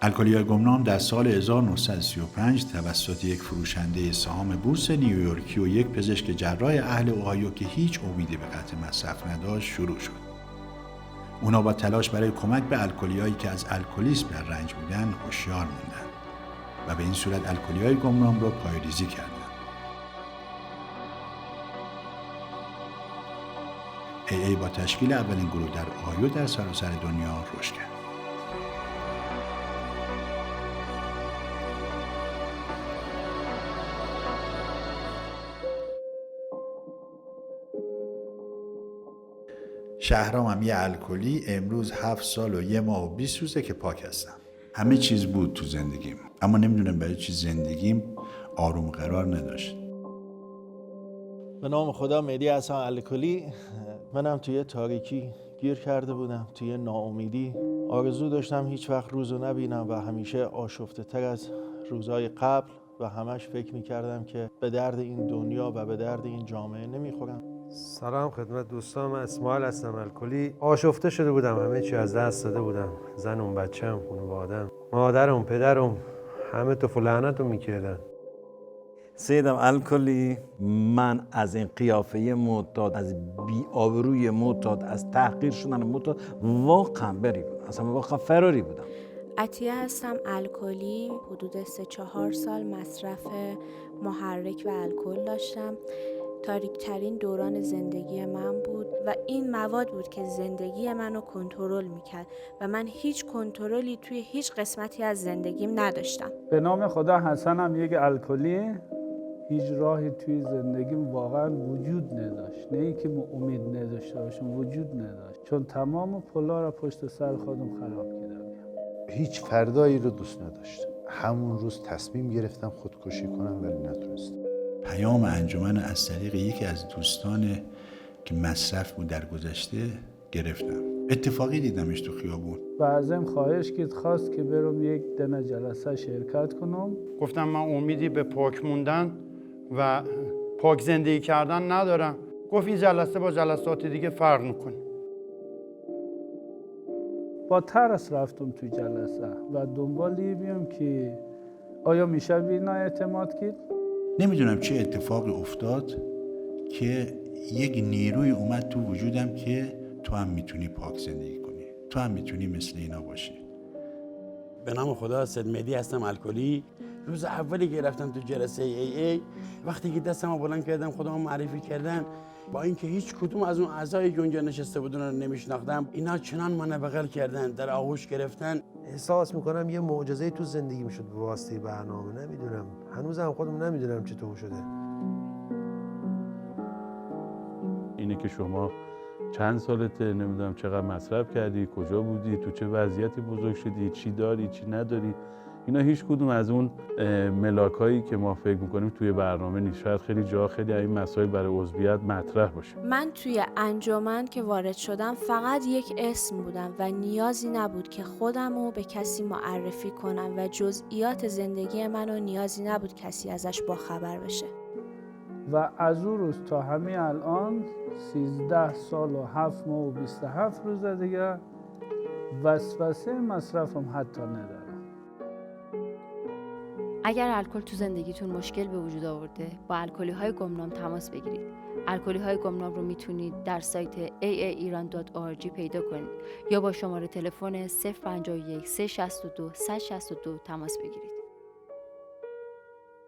الکلی‌های گمنام در سال 1935 توسط یک فروشنده سهام بورس نیویورکی و یک پزشک جراح اهل اوهایو که هیچ امیدی به قطع مصرف نداشت شروع شد. اونا با تلاش برای کمک به الکلی‌هایی که از الکلیسم در رنج بودن هوشیار موندن و به این صورت الکلی‌های گمنام را پایه‌ریزی کردند. AA با تشکیل اولین گروه در اوهایو در سراسر دنیا رشد کرد. شهرامم یه الکلی امروز 7 سال و 1 ماه و 20 روزه که پاک هستم. همه چیز بود تو زندگیم، اما نمیدونم برای چی زندگیم آروم قرار نداشت. به نام خدا، مهدی هستم الکلی. منم توی تاریکی گیر کرده بودم، توی ناامیدی. آرزو داشتم هیچ وقت روزو نبینم و همیشه آشفته تر از روزهای قبل و همش فکر میکردم که به درد این دنیا و به درد این جامعه نمیخورم. سلام خدمت دوستان، من اسماعیل هستم الکلی. آشفته شده بودم، همه چی از دست داده بودم. زنم، بچه‌م، خانواده‌ام، مادرم، پدرم، همه تو لعنتو میکردن. سیدم الکلی، من از این قیافه معتاد، از بی‌آبرویی معتاد، از تحقیر شدن معتاد واقعا بری بودم، اصلا واقعا فراری بودم. عطیه هستم الکلی. حدود 3-4 سال مصرف محرک و الکل داشتم. تاریک‌ترین دوران زندگی من بود و این مواد بود که زندگی منو کنترل میکرد و من هیچ کنترلی توی هیچ قسمتی از زندگیم نداشتم. به نام خدا، حسنم یک الکلی. هیچ راهی توی زندگیم واقعا وجود نداشت، نه اینکه امید نداشته باشم، وجود نداشت، چون تمام پلا را پشت سر خودم خراب کردم. هیچ فردایی رو دوست نداشتم. همون روز تصمیم گرفتم خودکشی کنم ولی نتونستم. پیام انجمن از طریق یکی از دوستان که مصرف بود در گذشته گرفتم. اتفاقی دیدمش تو خیابون. و ازم خواهش کرد، خواست که برم یک دونه جلسه شرکت کنم. گفتم من امیدی به پاک موندن و پاک زندگی کردن ندارم. گفت این جلسه با جلسات دیگه فرق میکنه. با ترس رفتم تو جلسه و دنبالی بیام که آیا میشه به اینا اعتماد کرد؟ نمیدونم چه اتفاقی افتاد که یک نیروی اومد تو وجودم که تو هم میتونی پاک زندگی کنی، تو هم میتونی مثل اینا باشی. به نام خدا، سید مهدی هستم الکلی. روز اولی که رفتم تو جلسه AA، وقتی که دستمو بلند کردم خودمو معرفی کردن، با اینکه هیچ کدوم از اون اعضایی که اونجا نشسته بودن رو نمیشناختم، اینا چنان منو بغل کردن، در آغوش گرفتن. احساس میکنم یه معجزه تو زندگیم شد به واسطه برنامه. نمیدونم، هنوزم خودم نمیدونم چطور شده. اینه که شما چند سالته، نمیدونم چقدر مصرف کردی، کجا بودی، تو چه وضعیتی بزرگ شدی، چی داری، چی نداری. اینا هیچ کدوم از اون ملاکایی که ما فکر میکنیم توی برنامه نیست. شاید خیلی جا خیلی این مسائل برای عضویت مطرح باشه. من توی انجمن که وارد شدم فقط یک اسم بودم و نیازی نبود که خودمو به کسی معرفی کنم و جزئیات زندگی منو نیازی نبود کسی ازش باخبر بشه. و از اون روز تا همین الان 13 سال و 7 ماه و 27 روز دیگه وسوسه مصرفم حتی ندارم. اگر الکل تو زندگیتون مشکل به وجود آورده، با الکلی‌های گمنام تماس بگیرید. الکلی‌های گمنام رو میتونید در سایت aairan.org پیدا کنید یا با شماره تلفن 051 362 162 تماس بگیرید.